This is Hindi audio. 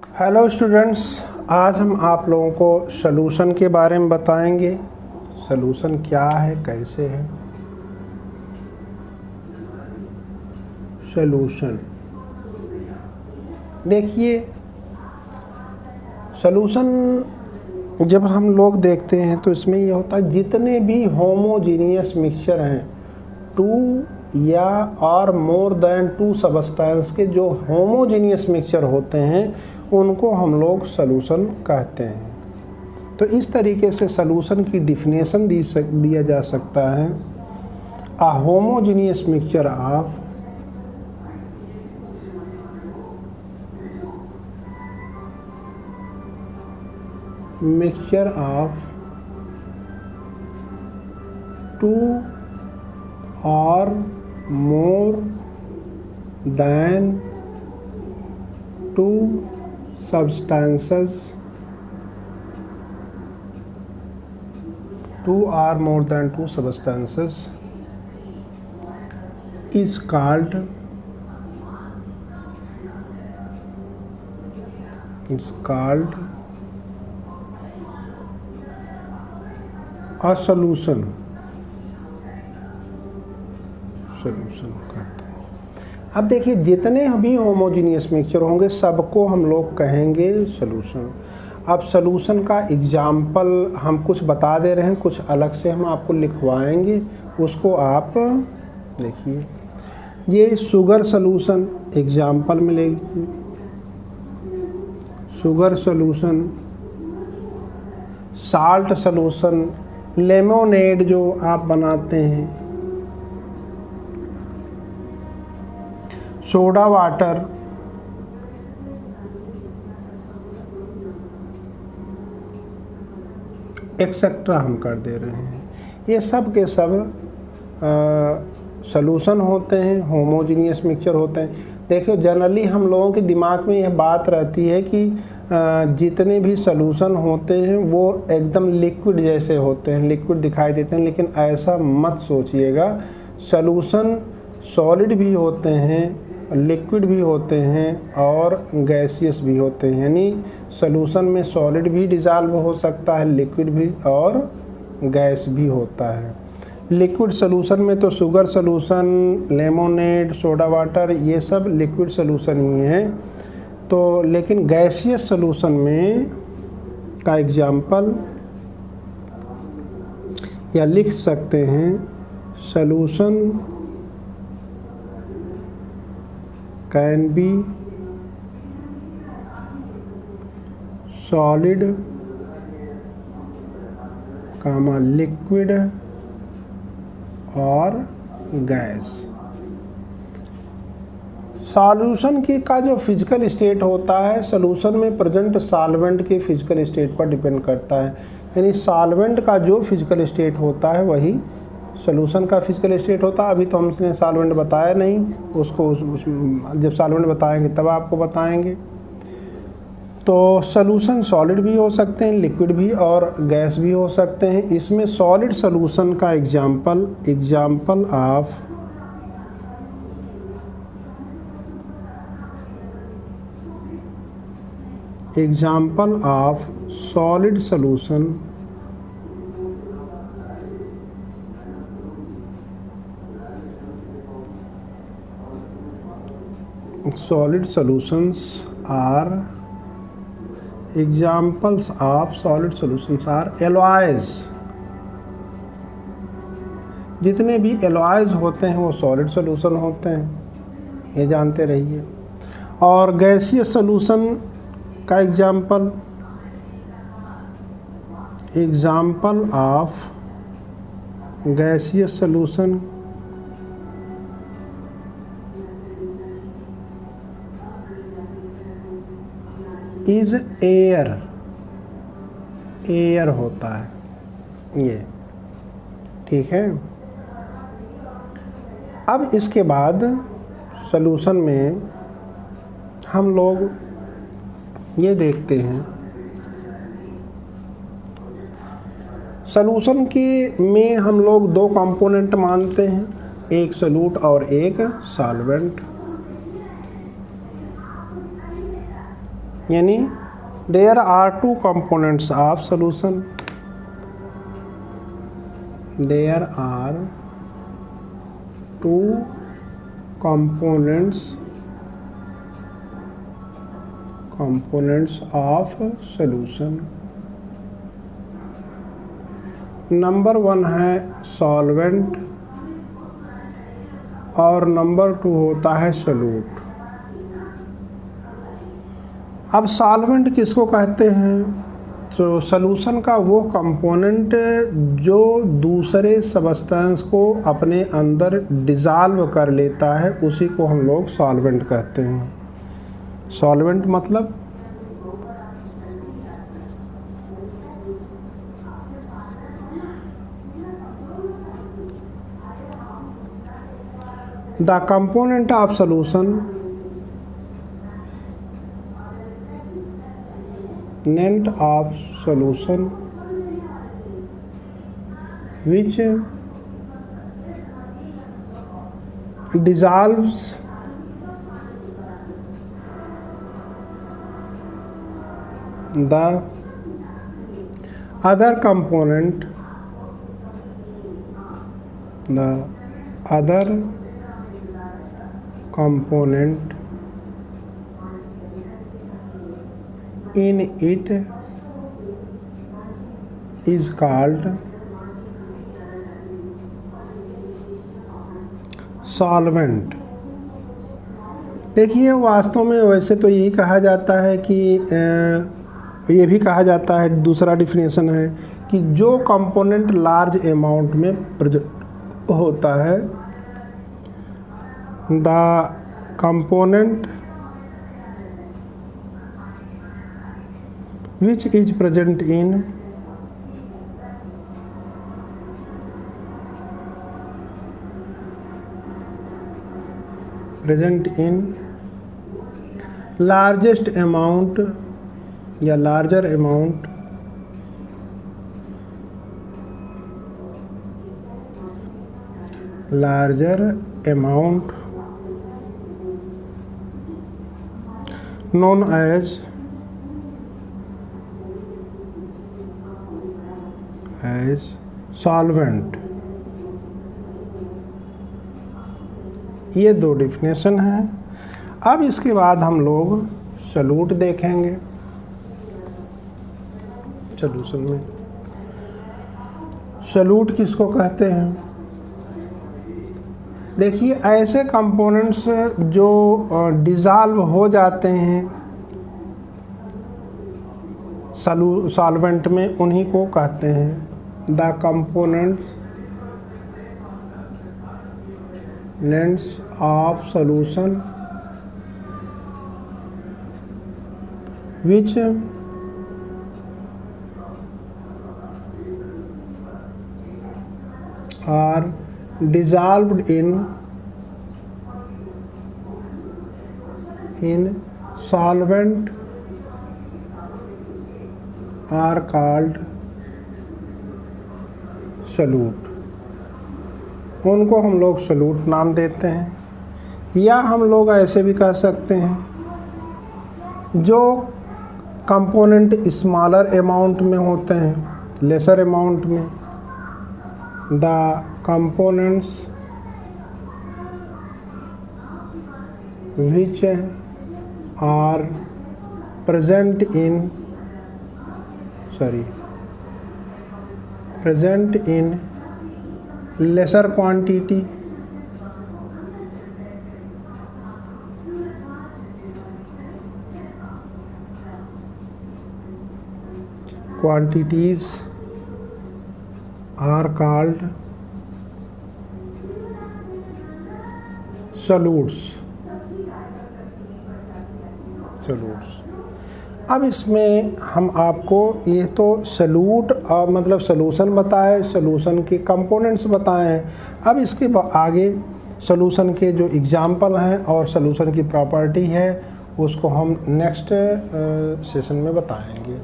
हेलो स्टूडेंट्स, आज हम आप लोगों को सॉल्यूशन के बारे में बताएंगे। सॉल्यूशन क्या है, कैसे है। सॉल्यूशन देखिए, सॉल्यूशन जब हम लोग देखते हैं तो इसमें ये होता है जितने भी होमोजीनियस मिक्सचर हैं, टू या और मोर देन टू सब्सटेंस के जो होमोजीनियस मिक्सचर होते हैं उनको हम लोग सॉल्यूशन कहते हैं। तो इस तरीके से सॉल्यूशन की डिफिनेशन दिया जा सकता है। A homogeneous mixture of two और more than two substances, two or more than two substances is called a solution कहते हैं। अब देखिए, जितने भी होमोजीनियस मिक्सचर होंगे सबको हम लोग कहेंगे सॉल्यूशन। अब सॉल्यूशन का एग्जाम्पल हम कुछ बता दे रहे हैं, कुछ अलग से हम आपको लिखवाएंगे, उसको आप देखिए। ये शुगर सॉल्यूशन एग्जाम्पल मिलेगी, sugar solution, salt solution, lemonade जो आप बनाते हैं, सोडा वाटर, एक्सेट्रा हम कर दे रहे हैं। ये सब के सब सॉल्यूशन होते हैं, होमोजीनियस मिक्सचर होते हैं। देखिए, जनरली हम लोगों के दिमाग में यह बात रहती है कि जितने भी सॉल्यूशन होते हैं वो एकदम लिक्विड जैसे होते हैं, लिक्विड दिखाई देते हैं, लेकिन ऐसा मत सोचिएगा। सॉल्यूशन सॉलिड भी होते हैं, लिक्विड भी होते हैं और गैसियस भी होते हैं। यानी सॉल्यूशन में सॉलिड भी डिज़ाल्व हो सकता है, लिक्विड भी और गैस भी होता है। लिक्विड सॉल्यूशन में तो sugar solution, lemonade, soda water, ये सब लिक्विड सॉल्यूशन ही हैं। तो लेकिन गैसियस सॉल्यूशन में का एग्जाम्पल या लिख सकते हैं, solution can be solid, liquid और गैस। सॉल्यूशन की का जो फिजिकल स्टेट होता है, सॉल्यूशन में प्रेजेंट सॉल्वेंट के फिजिकल स्टेट पर डिपेंड करता है। यानी सॉल्वेंट का जो फिजिकल स्टेट होता है वही सॉल्यूशन का फिजिकल स्टेट होता है। अभी तो हमने सॉल्वेंट बताया नहीं, उसको जब सॉल्वेंट बताएंगे तब आपको बताएंगे। तो सॉल्यूशन सॉलिड भी हो सकते हैं, लिक्विड भी और गैस भी हो सकते हैं। इसमें सॉलिड सॉल्यूशन का example of solid solution solid solutions are examples of solid solutions are alloys। जितने भी alloys होते हैं वो solid solution होते हैं, ये जानते रहिए। और gaseous solution का example of gaseous solution is air होता है ये, ठीक है। अब इसके बाद सॉल्यूशन में हम लोग ये देखते हैं, सॉल्यूशन के में हम लोग दो कंपोनेंट मानते हैं, एक सॉल्यूट और एक सॉल्वेंट। यानी there are two components of solution, there are two components of solution। Number 1 है सॉल्वेंट और नंबर 2 होता है सॉल्यूट। अब सॉल्वेंट किसको कहते हैं? तो सॉल्यूशन का वो कंपोनेंट जो दूसरे सब्सटेंस को अपने अंदर डिज़ाल्व कर लेता है, उसी को हम लोग सॉल्वेंट कहते हैं। सॉल्वेंट मतलब the component of solution net of solution which dissolves the other component in it is called solvent. देखिए वास्तव में वैसे तो यही कहा जाता है कि ये भी कहा जाता है, दूसरा डिफिनेशन है कि जो कंपोनेंट लार्ज अमाउंट में प्रेजेंट होता है, the component which is present in largest amount या larger amount known as solvent. ये दो डिफिनेशन हैं। अब इसके बाद हम लोग सॉल्यूट देखेंगे। सॉल्यूशन में सॉल्यूट किसको कहते हैं? देखिए ऐसे कंपोनेंट्स जो डिज़ाल्व हो जाते हैं सॉल्वेंट में, उन्हीं को कहते हैं the components of solution which are dissolved in solvent are called solute. उनको हम लोग सॉल्यूट नाम देते हैं, या हम लोग ऐसे भी कह सकते हैं जो कंपोनेंट स्मॉलर अमाउंट में होते हैं, लेसर अमाउंट में, the components which are present in lesser quantity quantities are called solutes। अब इसमें हम आपको ये तो सॉल्यूट मतलब सॉल्यूशन बताए, सॉल्यूशन के कंपोनेंट्स बताएं। अब इसके आगे सॉल्यूशन के जो एग्जाम्पल हैं और सॉल्यूशन की प्रॉपर्टी है, उसको हम नेक्स्ट सेशन में बताएंगे।